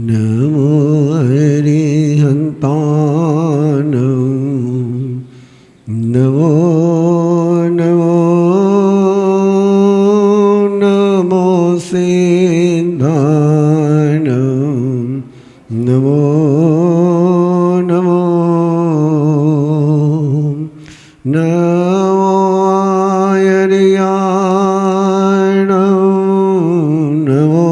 नमो अरिहन्तानं नमो नमो नमो सिद्धानं नमो नमो नमो आयर्याणं नमो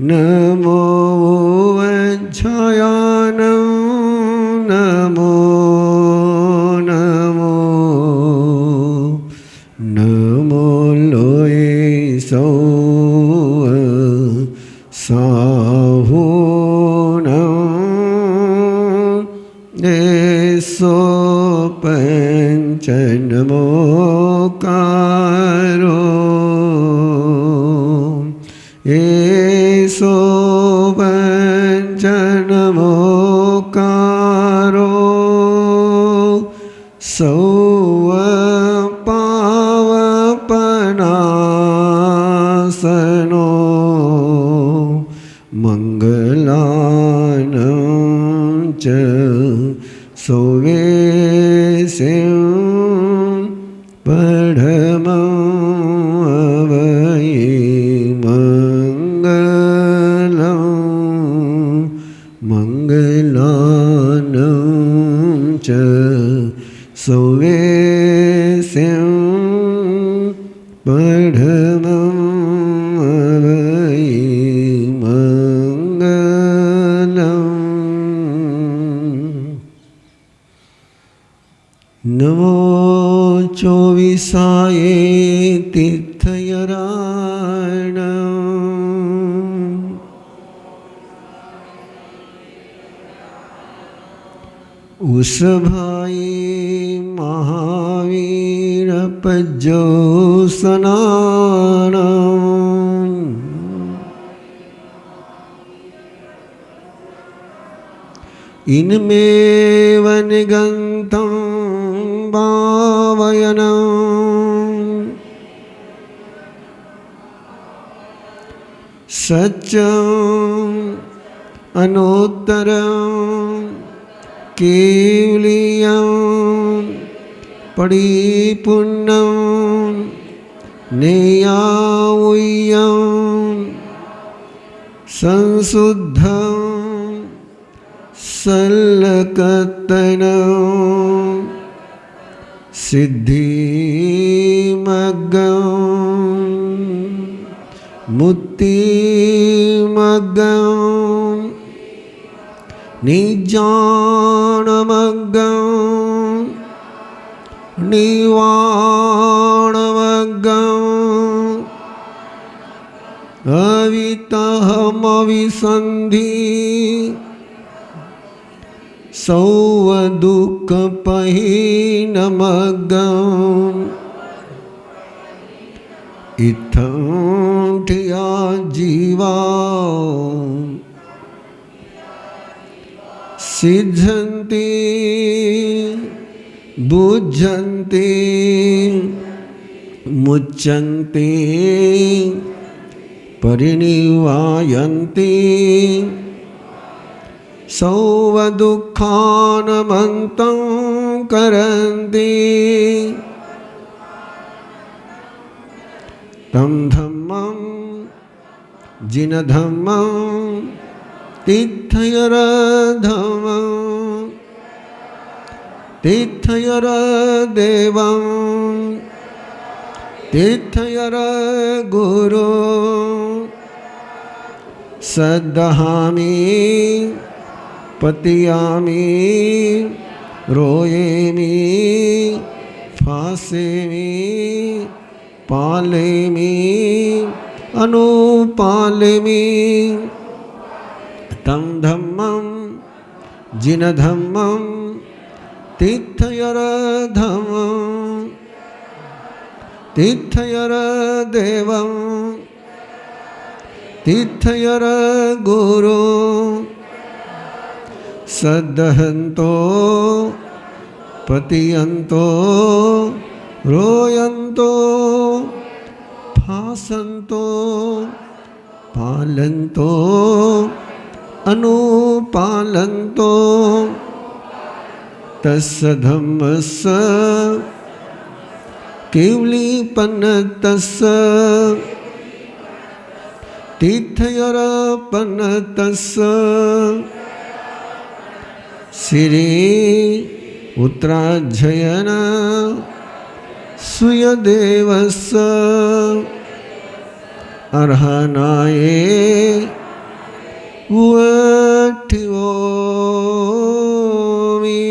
नमो वज्रयानं नमो नमो नमो लोये सौ साहुनं देशो पंच नमो कारो एसो पंचनमोकारो सौव पावपनासनो मंगलानं च सौवेशं पढमं मंगलानं च सौवेशं पढमं मंगलम्। नमो चोविसाय तीर्थयराणं उसभाई महावीर पज्जोसनानं इनमेव निगन्तं भावयनं सत्यम् अनुत्तरम् केवलियं परिपूर्णं नेयावयं संशुद्धं सल्लकतनं सिद्धिमग्गं मुक्तिमग्गं निजानमग्गं निवाणमग्गं अवितहमविसन्धि सौवदुःखपहीनमग्गं इत्थं ठिया जीवा सिद्धन्ति बुद्धन्ति मुच्यन्ते परिनिवायन्ति सौवदुःखानमन्तं करन्ति तं धम्मं जिनधम्मं तीर्थयरधम्मं तीर्थयरदेवं तीर्थयरगुरो सद्दहामि पतियामि रोयेमि फासेमि पालेमि अनुपालेमि तं धम्मं जिनधम्मं तीर्थयरधम्मं तीर्थयरदेवं तीर्थयरगुरो सद्दहन्तो पतियन्तो रोयन्तो फासन्तो पालन्तो अनुपालन्तो तस्य धम्मस्य केवलीपनतस्य तीर्थयोरपनतस्य श्री उत्तराध्ययन सुयदेवस्य अर्हनाये वठिवोमि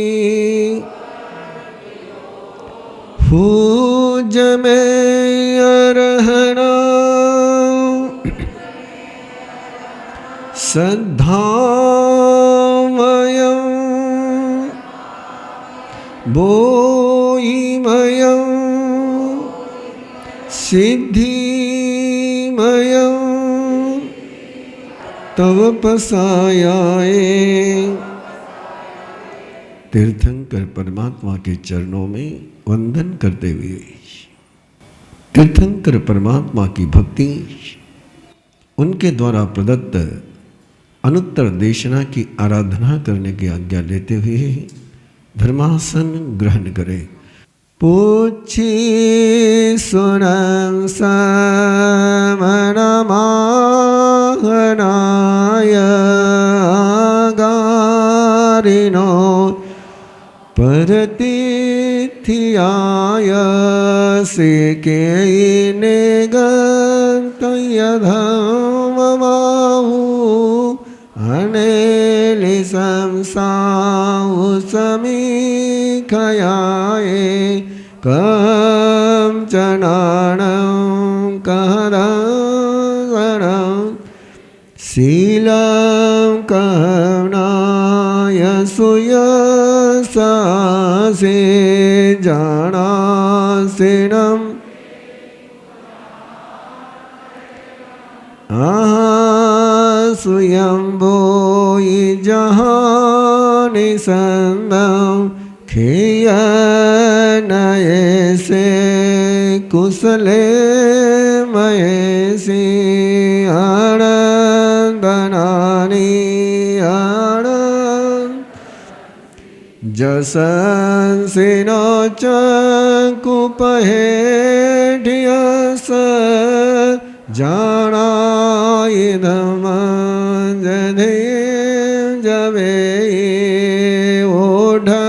पूज में अर्हना श्रद्धामयं बोयिमयं सिद्धिमयं तव पसायाए। तीर्थंकर परमात्मा के चरणों में वंदन करते हुए तीर्थंकर परमात्मा की भक्ति, उनके द्वारा प्रदत्त अनुत्तर देशना की आराधना करने की आज्ञा लेते हुए धर्मासन ग्रहण करें। पूछि सुनं समनमाहनाय गारिनो परतिथियाय सेकेयिने गन्तयधममाहु अनेलिसंसाहु समीखयाये कंचनानं कहदं शीलं कहनाय सुयसासे जानासिनं सुयंभो जहानि संदं खियनयसे कुशले मयसी आनंदनानि आनंद जसंसिनो चकुपहेठियस जानायिधम जधे जवे ओढमहेयं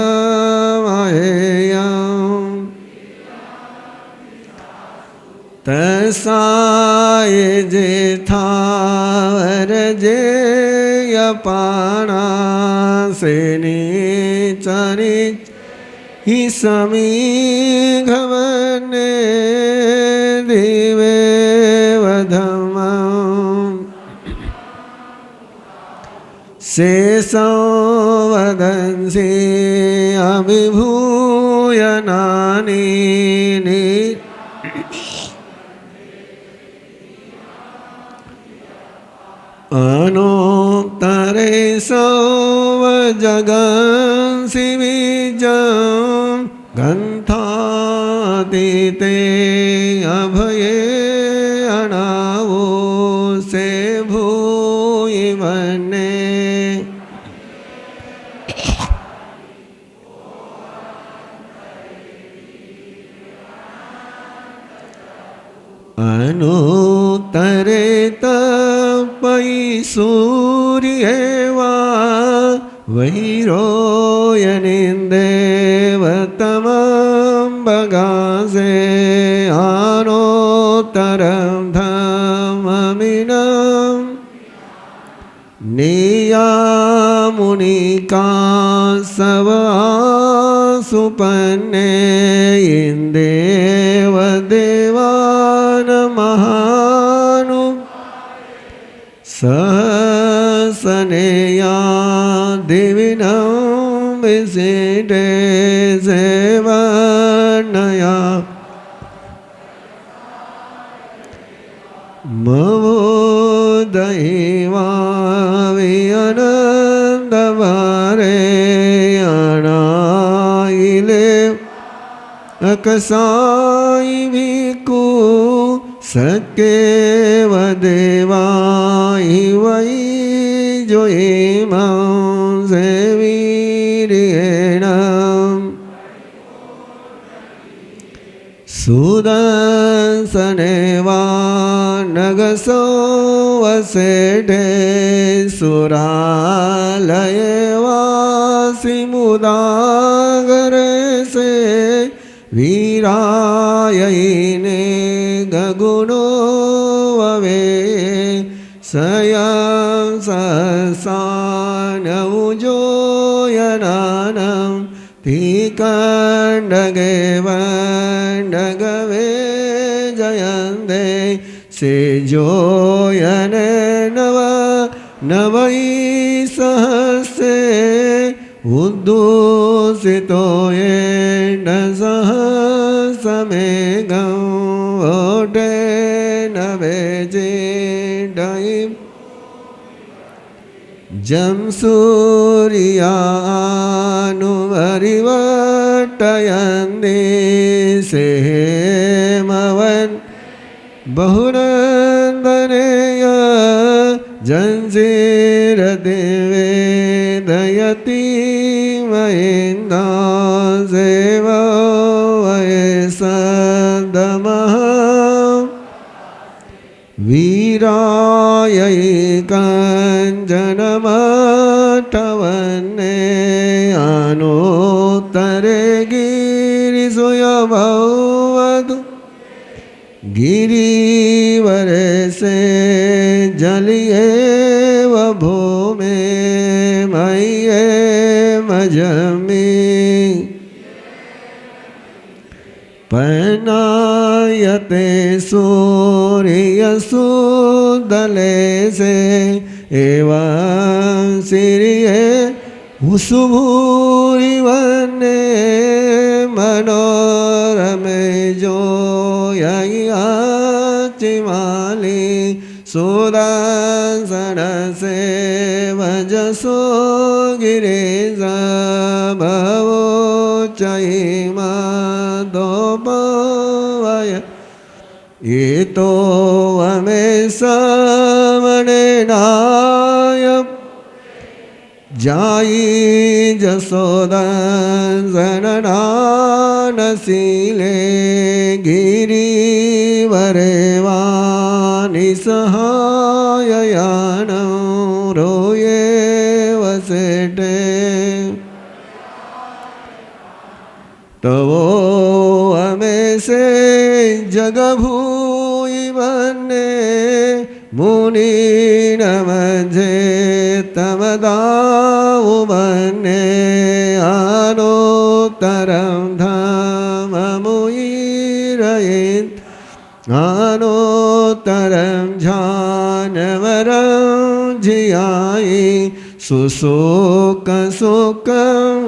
तसाय जेथावर जेयपाणा सेनी चनि हि समीघवने दिवे शेषो वदन्सि अभिभूयनानि अनोत्तरे सौवजगंसि बीजं गन्थातीते अभये अनावो से भूयिवन्ने अनुत्तरे तपयि सूर्येवा वैरोयनिन्देवतमं बगासे अनुत्तरं धम्ममिनं नियामुनिका सवासुपन्ने इन्देव देवान महानु सहसनेया देविनं विसिटे सेवनया मवोदयिवा विअनन्दवरे अनायिले अकसा સકેવ દેવાઈ વૈ જોઈમાં સેવીર્યેણ સુદર્શનેવા નગસો વસેઢે સુરાલયે વાસી મુદાગરે સે વીરાયને ગગુણો વવે સયં સસાનૌજોયનાનં તિકંડગે વંડગવે જયંતે સેજોયને નવ નવૈ સહસ્રે ઉદ્દુષિતોયેન સહસમેઘં ઓઢે નવે ચેડૈ જમ સૂર્યાનુવરિવટયન્તિ સેમવન બહુનંદનેય જંજીરદેવે દયતિ મહેન્દાસેવ વયસદમઃ વીરાયૈકાંજનમઠવન્ને અનોત્તરે ગિરિસુયભવતુ गिरिवरे से जलिए व भूमे मय्ये मजमी पनायते सूर्यसुदले से एवं सिरिये उसुभूरिवन्ने मनोरमे जो चिमाली सुदर्शन से वजसो गिरीश भवो चैमा दोपवय ये तो हमें सामने नाय जाई जसोदर्शनसीले गिरिवरेवानि सहाययान रोये वसेटे तवो हमें से जगभूई बने मुनि नमजे तमदाउ बने अनोत्तरं धाम मुयिरयेत् अनोत्तरं जानवरं जियायि सुसुख सुखं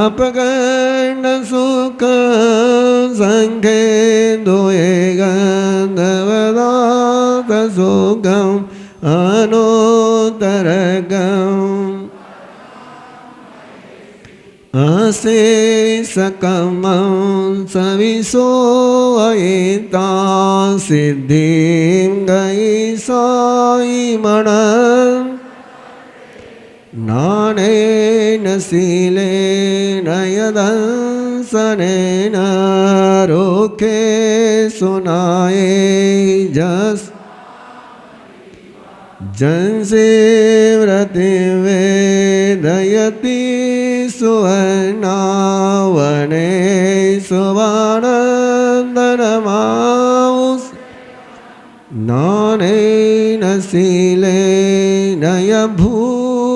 अपगर्ण सुखं संघे दोये गन्धवदात सुखं अनोत्तरगम् अशेषकमं सविशो अयिता सिद्धिं गयिसायिमणं नानेन शीलेन यदंसनेन रोखे सुनाये जस जंसेव्रति वेदयति सुवर्णावने सुवानन्दनमाउस् नानेन शीलेन यभूयिवने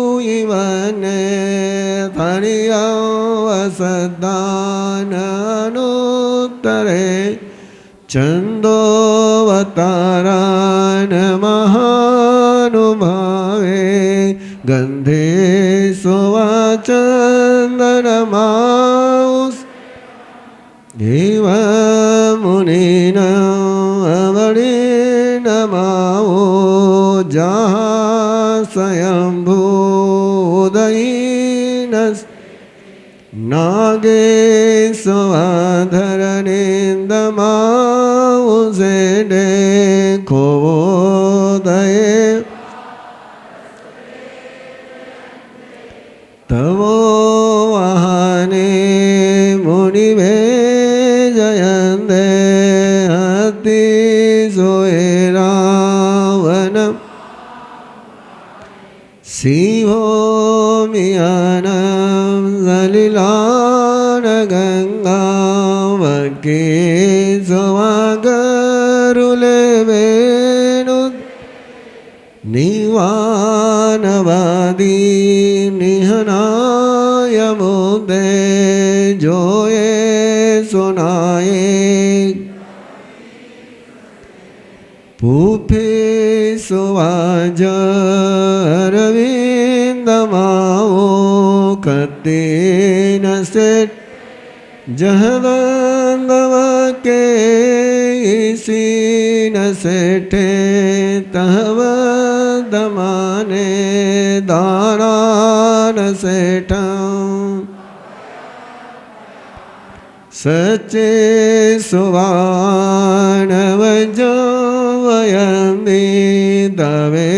धर्यवसदाननुत्तरे चन्दोवतारान् महानुभावे गन्धे सुवाचन्दनमाउस् एव मुनिन अवरिणमावो जहासयम्भूदयिनस् नागेशवाधरनेन्दमाउसेडे खोवो दये तवो वाहने मुनिभे जयन्ते अति सोए रावणम् शिवो मियानं सलिलान गंगा वके स्वागरुले वेणु निवानवादी निहनाय मुदे जोए सुनाए पुफे सुवाज अरविंदमाओ कते न सेठ जहवंदव के इसी न सेठे तहव दमाने दारा न सेठा सचे सुवाणव जवयंदी तवे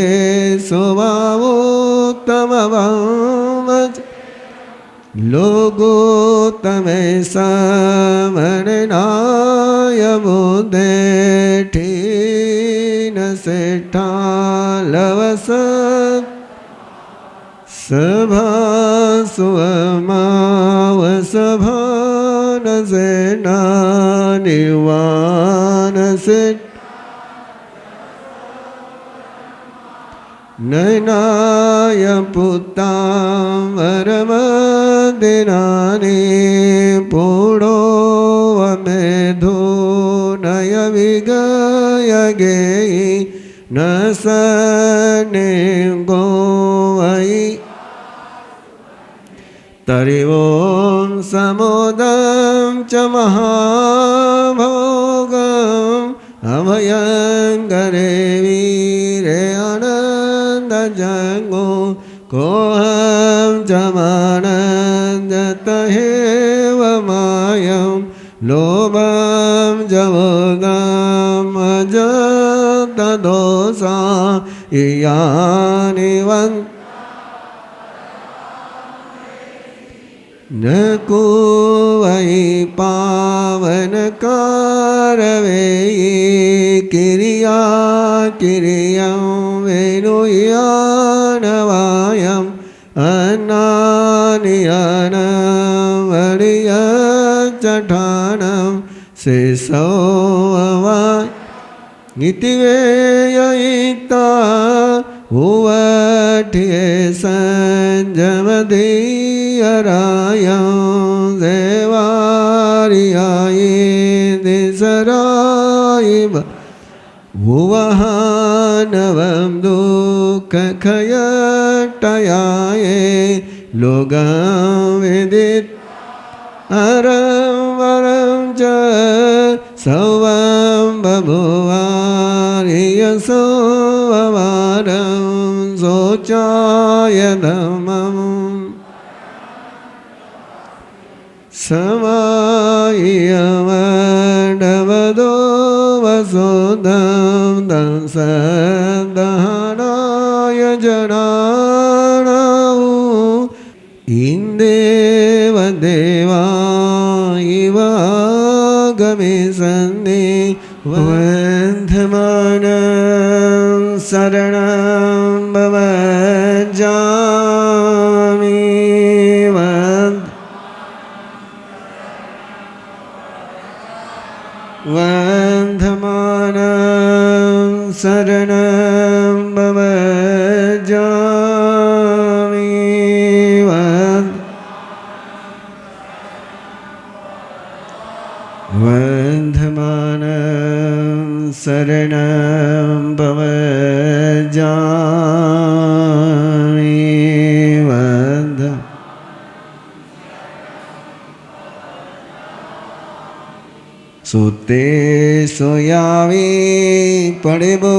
सुवावो तमवच लोगो तमे समरनाय बुद्धे ठीन सेठा लवस सभा सुमाव सभा न सेना निवान सेठ नयनाय पुत्तांवरमदिनानि पूर्णो वमेधो नय विगयगेयि न सने गोवयि तरिवों समुदं च महाभोगम् अभयंकरे वीरे आनंद जंगो कोहम जमानंद हेव मायम लोभम जवगम अजत दोषा इयानिवं न कुवै पावन कारवेयि किरिया किरियं वेणुयानवायम् अन्नानियानं वरियचठानं शिशोवा नितिवेयिता उवठ्ये संजमदीयरायं देवारियायि दिसरायिब भुवहानवं दुःखखयटयाये लोगं विदित अरं वरं च सौवं बभुवारियसोवरं शोचाय धम्मम् समायमण्डवदो वसुधं दंसदहनाय जनानौ इंदेव देवा इव गमिसन्ति वन्धमानं शरणं भवजामि वन्धमानं शरणं भवजामि वन्धमानं शरणं भवजामि सोते सोयावी पड़ेबो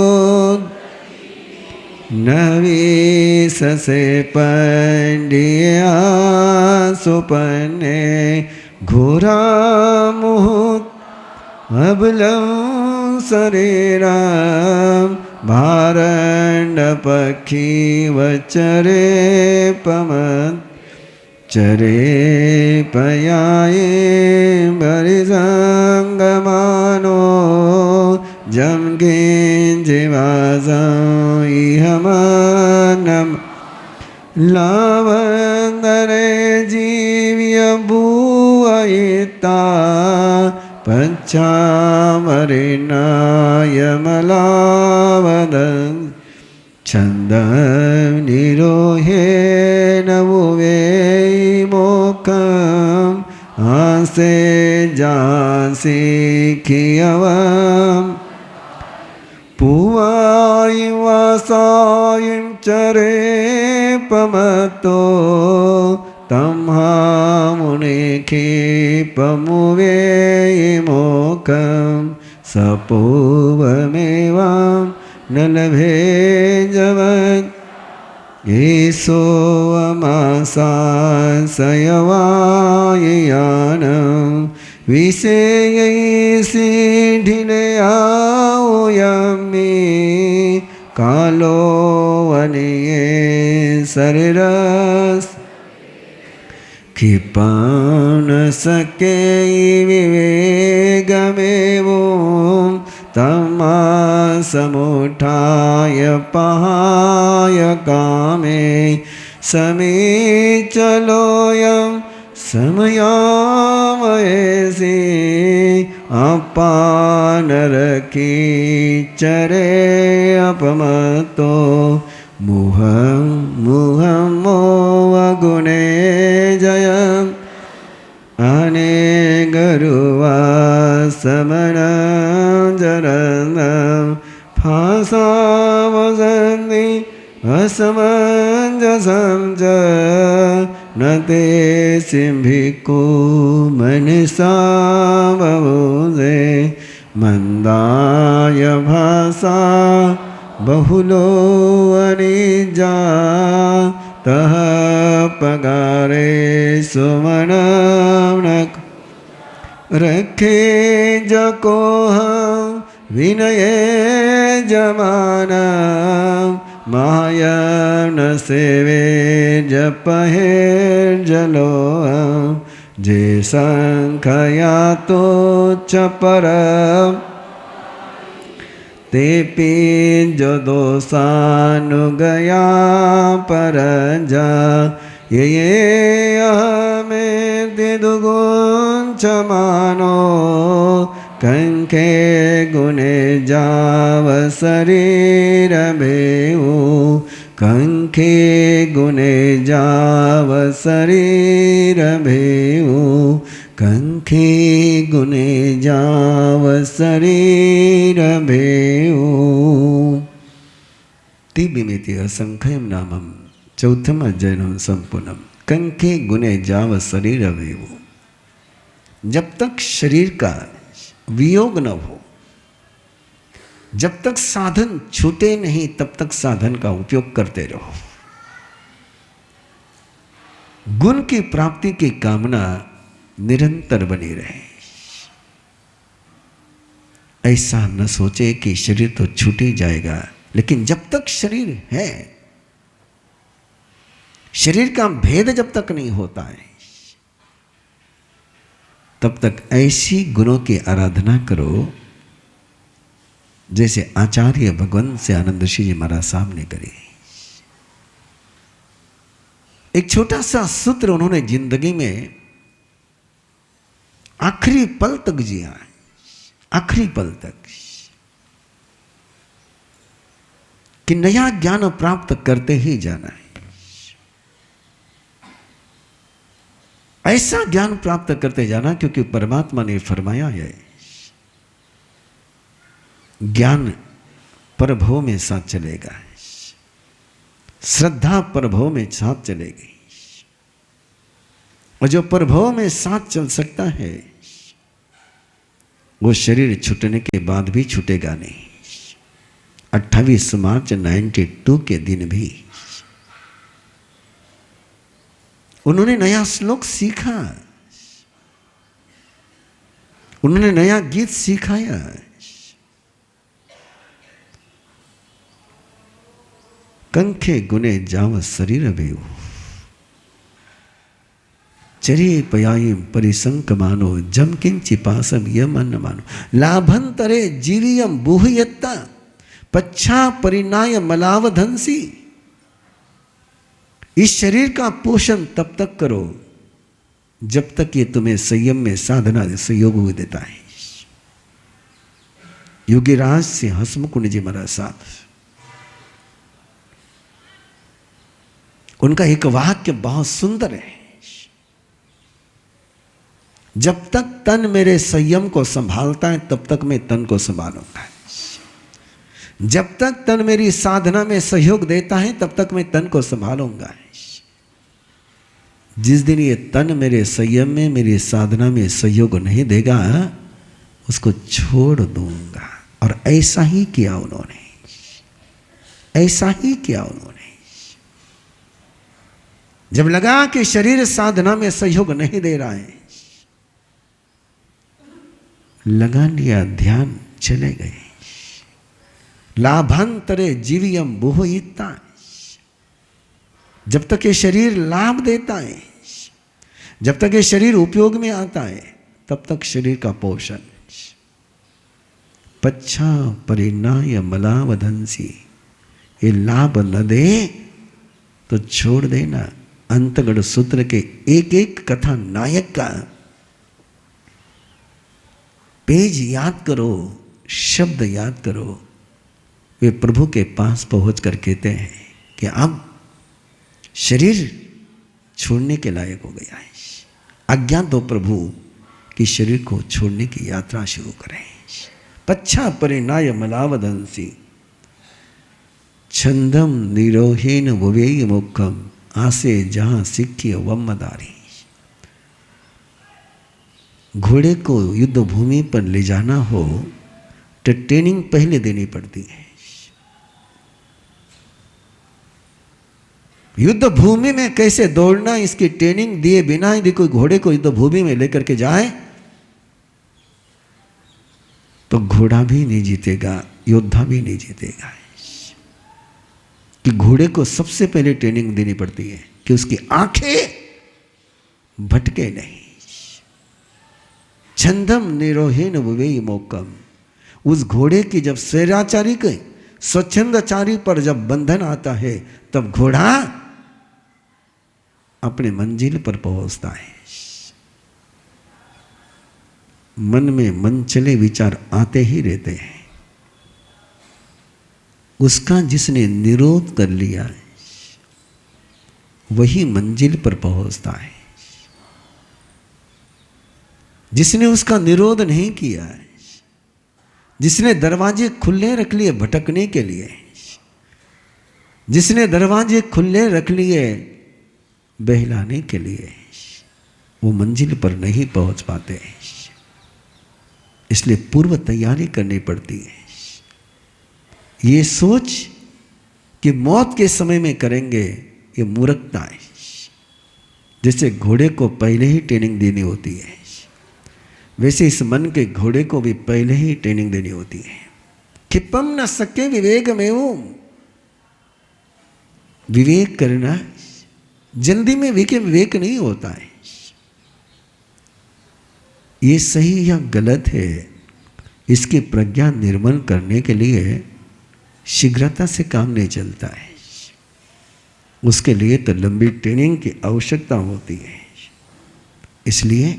नवी ससे पंडिया सुपने घोरा मुहूर्त अबलं शरीरं भारण्डपक्षी वचरे पमत् चरे पयाये बरिसंगमानो जम किंचिवासं इहमानम लावंगरे जीव्य भूवयिता पच्छामरिणायमलावदं छन्दं निरोहे नवुवे मोकम् आसे जासी खियवम् पुवायं वासायं चरे पमतो तम्हामुनिखे पमुवे मोकं सपूवमेवं न लभे जवत् येसो अमासासयवाययानं विषयैषि ढिलयाओयमि कालो वनिये शरीरस् क्षिपं न सके विवेगमेवं तमासमुठाय पहाय कामे समीचलोऽयं समयामयसि अपानरकी चरे अपमतो मुहं मुहं मोवगुणे जयम् अनेगरुवा समनं जरनं फासावसन्ति असमञ्जसं च न ते सिंभिको मनसा बभूजे मंदाय भाषा बहुलो अनिजा तह पगारे सुमनक रखे जको हम विनये जमाना मायन सेवे जपहे जलो जे संखया तो चपर ते पी जो दोषानुगया परजा ये हमें दिदुगुंच मानो कंखे गुने जाव शरीर भेऊ कंखे गुने जाव शरीर भेऊ कंखे गुने जाव शरीर भेऊ तिबिमिति असंख्यम नामम चौथम अध्ययनम संपूर्णम कंखे गुने जाव शरीर भेऊ। जब तक शरीर का वियोग न हो, जब तक साधन छूटे नहीं, तब तक साधन का उपयोग करते रहो। गुण की प्राप्ति की कामना निरंतर बनी रहे। ऐसा न सोचे कि शरीर तो छूट ही जाएगा, लेकिन जब तक शरीर है, शरीर का भेद जब तक नहीं होता है, तब तक ऐसी गुणों की आराधना करो जैसे आचार्य भगवंत से आनंद ऋषि जी महाराज साहब ने करी। एक छोटा सा सूत्र उन्होंने जिंदगी में आखिरी पल तक जिया, आखिरी पल तक, कि नया ज्ञान प्राप्त करते ही जाना है। ऐसा ज्ञान प्राप्त करते जाना, क्योंकि परमात्मा ने फरमाया है ज्ञान परभव में साथ चलेगा, श्रद्धा परभव में साथ चलेगी, और जो परभव में साथ चल सकता है वो शरीर छूटने के बाद भी छूटेगा नहीं। 28 मार्च 92 के दिन भी उन्होंने नया श्लोक सीखा, उन्होंने नया गीत सिखाया, कंखे गुने जाव शरीर बेऊ चरे पयायम परिसंक मानो जम किंचि पासम यम अन्न मानो लाभंतरे जीवियम बुहयत्ता पच्छा परिणाय मलावधंसी। इस शरीर का पोषण तब तक करो जब तक ये तुम्हें संयम में साधना सहयोग देता है। योगीराज से हसमुकुंड जी महाराज साहब, उनका एक वाक्य बहुत सुंदर है, जब तक तन मेरे संयम को संभालता है तब तक मैं तन को संभालूंगा, जब तक तन मेरी साधना में सहयोग देता है तब तक मैं तन को संभालूंगा। जिस दिन ये तन मेरे संयम में मेरी साधना में सहयोग नहीं देगा उसको छोड़ दूंगा। और ऐसा ही किया उन्होंने, ऐसा ही किया उन्होंने। जब लगा कि शरीर साधना में सहयोग नहीं दे रहा है, लगा लिया ध्यान, चले गए। लाभांतरे जीवियम बुहयिता, जब तक ये शरीर लाभ देता है, जब तक ये शरीर उपयोग में आता है तब तक शरीर का पोषण। पच्छा परिणाय मलावधंसी, ये लाभ न दे तो छोड़ देना। अंतगढ़ सूत्र के एक एक कथा नायक का पेज याद करो, शब्द याद करो। वे प्रभु के पास पहुंच कर कहते हैं कि अब शरीर छोड़ने के लायक हो गया है, आज्ञा दो प्रभु कि शरीर को छोड़ने की यात्रा शुरू करें। पच्छा परिणाय मलावधंसी छंदम निरोहीन ववेय मुखम आसे जहां सिक्की वम्मदारी। घोड़े को युद्ध भूमि पर ले जाना हो तो ट्रेनिंग पहले देनी पड़ती है। युद्ध भूमि में कैसे दौड़ना इसकी ट्रेनिंग दिए बिना यदि कोई घोड़े को युद्ध भूमि में लेकर के जाए तो घोड़ा भी नहीं जीतेगा, योद्धा भी नहीं जीतेगा। कि घोड़े को सबसे पहले ट्रेनिंग देनी पड़ती है कि उसकी आंखें भटके नहीं। छंदम निरोहीन ववेय मोकम, उस घोड़े की जब स्वैराचारी के स्वच्छंदाचारी पर जब बंधन आता है तब घोड़ा अपने मंजिल पर पहुंचता है। मन में मनचले विचार आते ही रहते हैं। उसका जिसने निरोध कर लिया वही मंजिल पर पहुंचता है। जिसने उसका निरोध नहीं किया, जिसने दरवाजे खुले रख लिए भटकने के लिए, जिसने दरवाजे खुले रख लिए बहलाने के लिए, वो मंजिल पर नहीं पहुंच पाते। इसलिए पूर्व तैयारी करनी पड़ती है। ये सोच कि मौत के समय में करेंगे, ये मूर्खता है। जैसे घोड़े को पहले ही ट्रेनिंग देनी होती है, वैसे इस मन के घोड़े को भी पहले ही ट्रेनिंग देनी होती है। क्षिपम न सके विवेक में वो, विवेक करना जल्दी में विवेक नहीं होता है। ये सही या गलत है, इसकी प्रज्ञा निर्मल करने के लिए शीघ्रता से काम नहीं चलता है। उसके लिए तो लंबी ट्रेनिंग की आवश्यकता होती है। इसलिए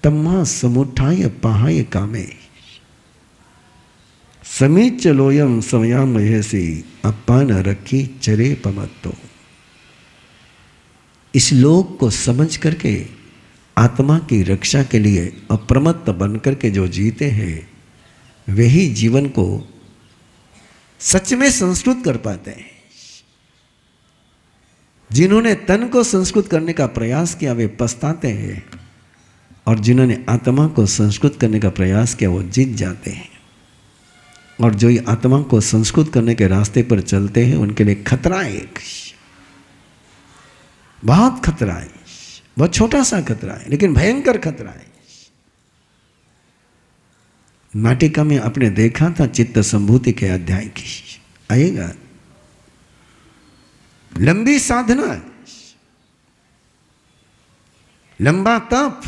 तम्मा समुठाय पहाय कामे समीच लोयम समया महेसी अपान रखी चरे पमत्तो। इस लोक को समझ करके आत्मा की रक्षा के लिए अप्रमत्त बनकर के जो जीते हैं वही जीवन को सच में संस्कृत कर पाते हैं। जिन्होंने तन को संस्कृत करने का प्रयास किया वे पछताते हैं, और जिन्होंने आत्मा को संस्कृत करने का प्रयास किया वो जीत जाते हैं। और जो ये आत्मा को संस्कृत करने के रास्ते पर चलते हैं उनके लिए खतरा है, बहुत खतरा है, बहुत छोटा सा खतरा है लेकिन भयंकर खतरा है। नाटिका में आपने देखा था चित्त संभूति के अध्याय की, आएगा लंबी साधना, लंबा तप,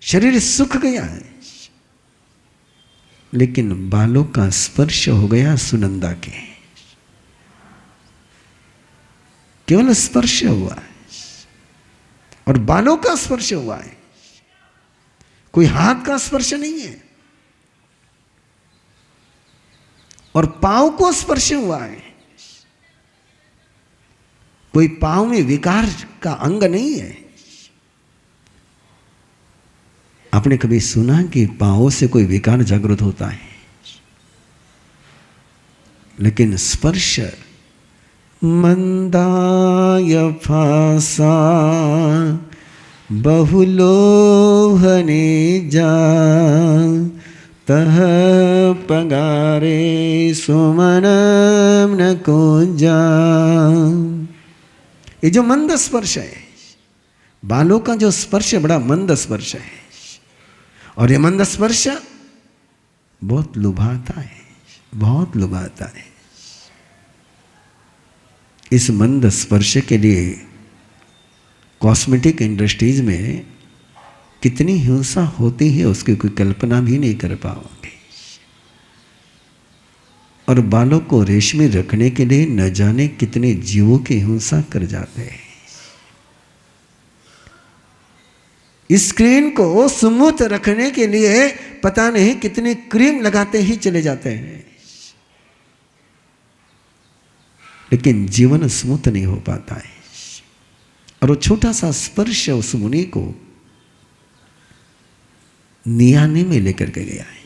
शरीर सूख गया है, लेकिन बालों का स्पर्श हो गया सुनंदा के। केवल स्पर्श हुआ है और बालों का स्पर्श हुआ है, कोई हाथ का स्पर्श नहीं है। और पांव को स्पर्श हुआ है, कोई पांव में विकार का अंग नहीं है। आपने कभी सुना कि पांवों से कोई विकार जागृत होता है? लेकिन स्पर्श मंदाय फासा बहुलोहने जा तह पगारे सुमनम न को जा। ये जो मंद स्पर्श है, बालों का जो स्पर्श है, बड़ा मंद स्पर्श है। और ये मंद स्पर्श बहुत लुभाता है, बहुत लुभाता है। इस मंद स्पर्श के लिए कॉस्मेटिक इंडस्ट्रीज में कितनी हिंसा होती है उसकी कोई कल्पना भी नहीं कर पाओगे। और बालों को रेशमी रखने के लिए न जाने कितने जीवों की हिंसा कर जाते हैं। स्क्रीन को स्मूथ रखने के लिए पता नहीं कितनी क्रीम लगाते ही चले जाते हैं, लेकिन जीवन स्मूथ नहीं हो पाता है। और वो छोटा सा स्पर्श उस मुनि को नियाने में लेकर के गया है।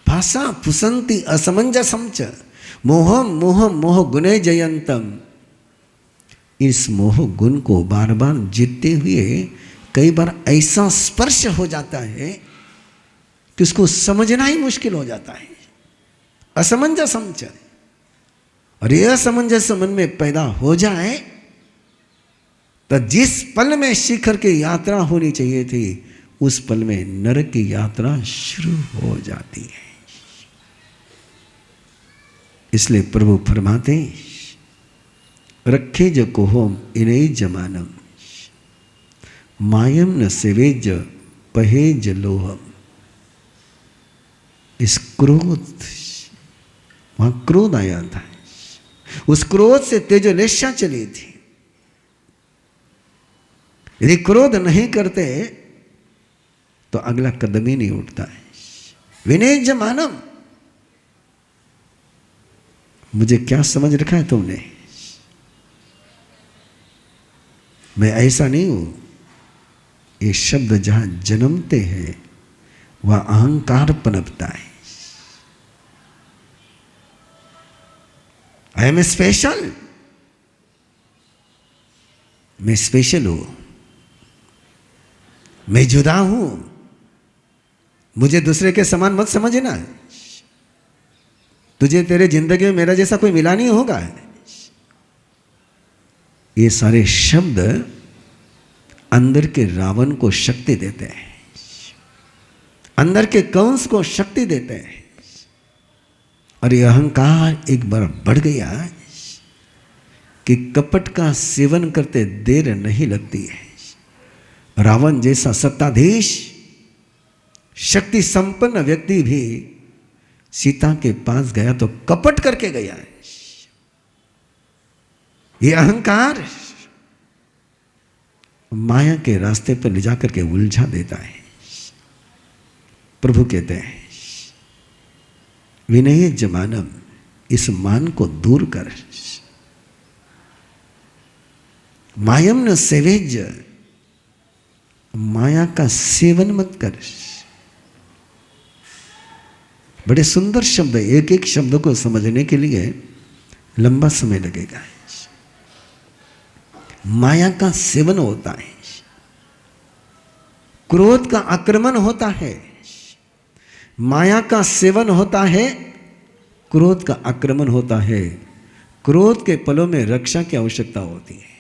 भाषा पुसंती असमंजसम च मोहम मोहम मोह गुणे जयंतम। इस मोह गुण को बार बार जीतते हुए कई बार ऐसा स्पर्श हो जाता है कि उसको समझना ही मुश्किल हो जाता है। असमंजसम च, और यह असमंजस मन में पैदा हो जाए तो जिस पल में शिखर की यात्रा होनी चाहिए थी, उस पल में नरक की यात्रा शुरू हो जाती है। इसलिए प्रभु फरमाते, रखे ज कोहोम इन्हें जमानम मायम न सेवेज पहेज लोहम। इस क्रोध, वहां क्रोध आया था, उस क्रोध से तेजोलेशा चली थी। यदि क्रोध नहीं करते तो अगला कदम ही नहीं उठता है। विनय जमानम, मुझे क्या समझ रखा है तुमने? मैं ऐसा नहीं हूं। ये शब्द जहां जन्मते हैं वह अहंकार पनपता है। आई एम स्पेशल, मैं स्पेशल हूं, मैं जुदा हूं, मुझे दूसरे के समान मत समझना। तुझे तेरे जिंदगी में मेरा जैसा कोई मिला नहीं होगा। ये सारे शब्द अंदर के रावण को शक्ति देते हैं, अंदर के कंस को शक्ति देते हैं। और ये अहंकार एक बार बढ़ गया कि कपट का सेवन करते देर नहीं लगती है। रावण जैसा सत्ताधीश शक्ति संपन्न व्यक्ति भी सीता के पास गया तो कपट करके गया है। ये अहंकार माया के रास्ते पर ले जाकर के उलझा देता है। प्रभु कहते हैं, विनय जमानम, इस मान को दूर कर। मायम न सेवेज, माया का सेवन मत कर। बड़े सुंदर शब्द, एक एक शब्द को समझने के लिए लंबा समय लगेगा। माया का सेवन होता है, क्रोध का आक्रमण होता है, माया का सेवन होता है, क्रोध का आक्रमण होता है। क्रोध के पलों में रक्षा की आवश्यकता होती है,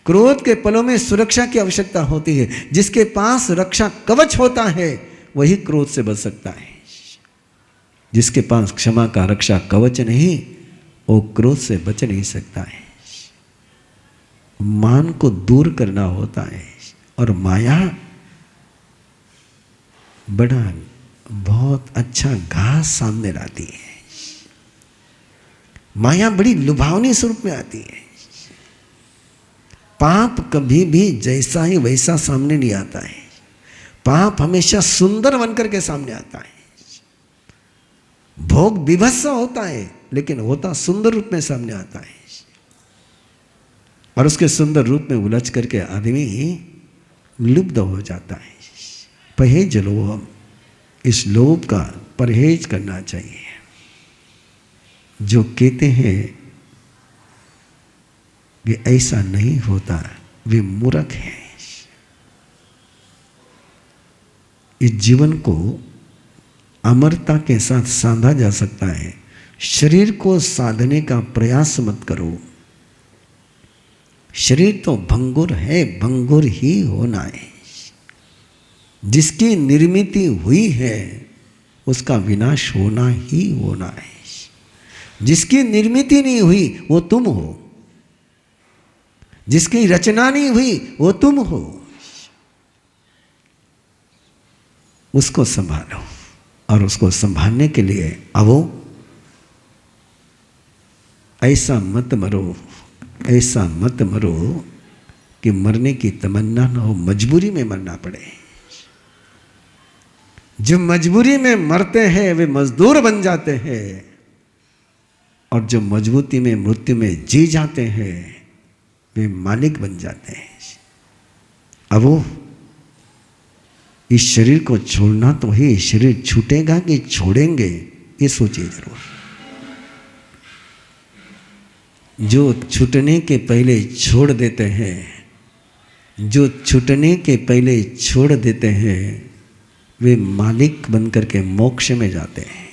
क्रोध के पलों में सुरक्षा की आवश्यकता होती है। जिसके पास रक्षा कवच होता है वही क्रोध से बच सकता है। जिसके पास क्षमा का रक्षा कवच नहीं, वो क्रोध से बच नहीं सकता है। मान को दूर करना होता है। और माया बड़ा बहुत अच्छा घास सामने लाती है। माया बड़ी लुभावनी स्वरूप में आती है। पाप कभी भी जैसा ही वैसा सामने नहीं आता है। पाप हमेशा सुंदर बनकर के सामने आता है। भोग विभत्स होता है लेकिन होता सुंदर रूप में सामने आता है। और उसके सुंदर रूप में उलझ करके आदमी लुब्ध हो जाता है। परहेज लोभ, इस लोभ का परहेज करना चाहिए। जो कहते हैं वे ऐसा नहीं होता, वे मूर्ख हैं। इस जीवन को अमरता के साथ साधा जा सकता है। शरीर को साधने का प्रयास मत करो। शरीर तो भंगुर है, भंगुर ही होना है। जिसकी निर्मिति हुई है उसका विनाश होना ही होना है। जिसकी निर्मिति नहीं हुई वो तुम हो। जिसकी रचना नहीं हुई वो तुम हो। उसको संभालो। और उसको संभालने के लिए आवो। ऐसा मत मरो, ऐसा मत मरो कि मरने की तमन्ना न हो, मजबूरी में मरना पड़े। जो मजबूरी में मरते हैं वे मजदूर बन जाते हैं। और जो मजबूती में मृत्यु में जी जाते हैं वे मालिक बन जाते हैं। अब वो इस शरीर को छोड़ना तो ही, शरीर छूटेगा कि छोड़ेंगे ये सोचिए जरूर। जो छूटने के पहले छोड़ देते हैं, जो छूटने के पहले छोड़ देते हैं वे मालिक बनकर के मोक्ष में जाते हैं।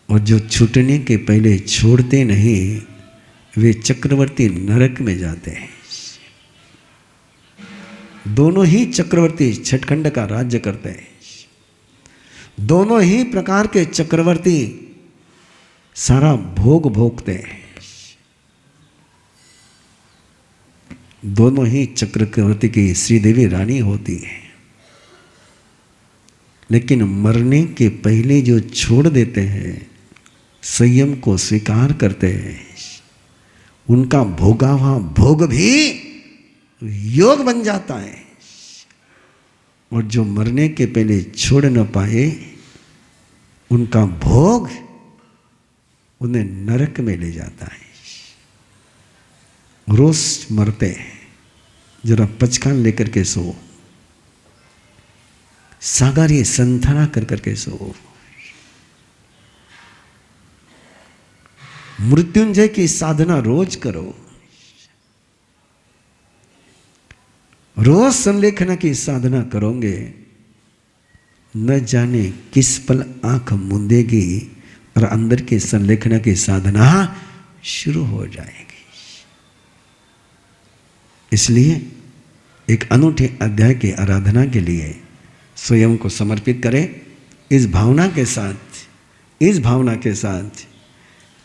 और जो छूटने के पहले छोड़ते नहीं वे चक्रवर्ती नरक में जाते हैं। दोनों ही चक्रवर्ती छठखंड का राज्य करते हैं। दोनों ही प्रकार के चक्रवर्ती सारा भोग भोगते हैं। दोनों ही चक्रवर्ती की श्रीदेवी रानी होती है। लेकिन मरने के पहले जो छोड़ देते हैं, संयम को स्वीकार करते हैं, उनका भोगा हुआ भोग भी योग बन जाता है। और जो मरने के पहले छोड़ न पाए उनका भोग उन्हें नरक में ले जाता है। रोज मरते हैं। जरा पचकान लेकर के सो, सागारी संथरा कर करके सो। मृत्युंजय की साधना रोज करो। रोज संलेखना की साधना करोगे, न जाने किस पल आंख मूंदेगी और अंदर की संलेखना की साधना शुरू हो जाएगी। इसलिए एक अनूठे अध्याय की आराधना के लिए स्वयं को समर्पित करें इस भावना के साथ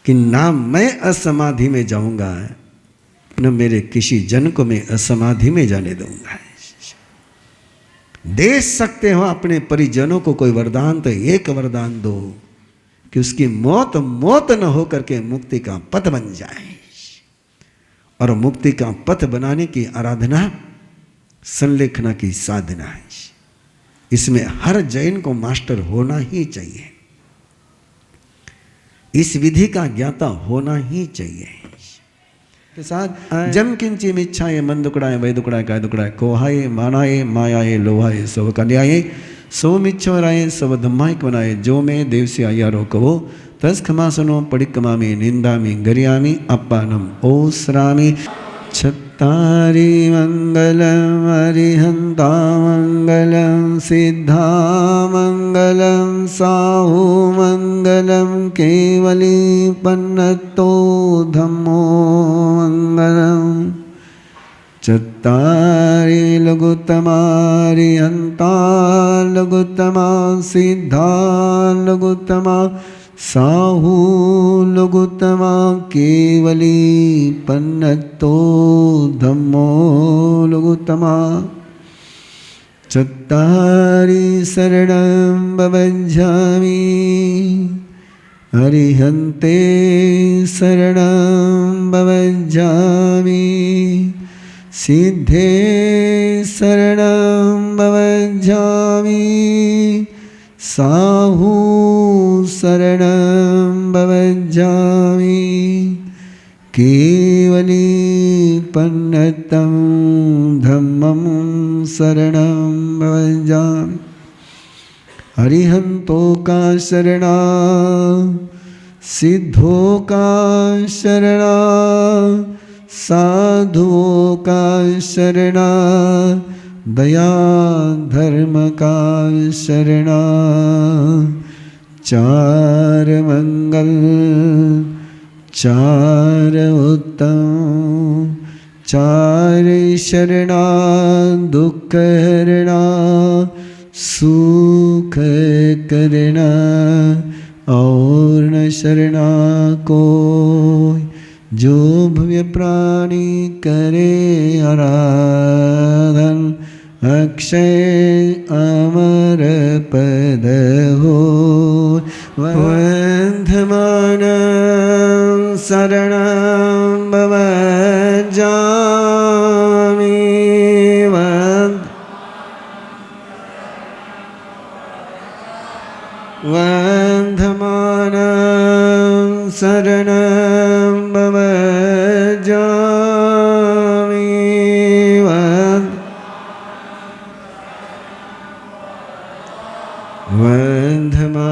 कि ना मैं असमाधि में जाऊंगा न मेरे किसी जन को मैं असमाधि में जाने दूंगा। दे सकते हो अपने परिजनों को कोई वरदान तो एक वरदान दो कि उसकी मौत न हो करके मुक्ति का पथ बन जाए। और मुक्ति का पथ बनाने की आराधना संलेखना की साधना है। इसमें हर जैन को मास्टर होना ही चाहिए। इस विधि का ज्ञाता होना ही चाहिए। के साथ जम किंची मिच्छाए मन दुकड़ाए वै दुकड़ाए काय दुकड़ाए कोहाए मानाए मायाए लोहाए सब कल्याए सो मिच्छो राय सब धम्माइक बनाए जो मैं देव से आया रो कहो तस खमासनो पड़िकमामी निंदामी गरियामी अपानम ओसरामी। छत्तारी मंगलम हरिहंता मंगलम सिद्धा मंगलम साहु मंगलम केवली पन्नतो धम्मो मंगलम। चत्तारि लघुतमारि हंता लघुतमा सिद्धा लघुतमा साहू लघुतमा केवली पन्नतो धम्मो लघुतमा चत्तारि शरणं भवञ्जामि अरिहन्ते शरणं भवञ्जामि सिद्धे शरणं भवञ्जामि साहू शरणं भवञ्जामि केवली पन्नतं धम्मं शरणं भवञ्जामि अरिहंतो का शरणा सिद्धों का शरणा साधुओं का शरणा दया धर्म का शरणा चार मंगल चार उत्तम चार शरणा दुख हरणा सुख करना और न शरणा कोई जो भव्य प्राणी करे आराधन अक्षय अमर पद हो वंधमान शरणं भवञ्जामि वंधमानं शरणं भवञ्जामि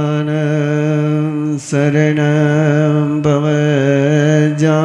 वंधमानं शरणं भवञ्जामि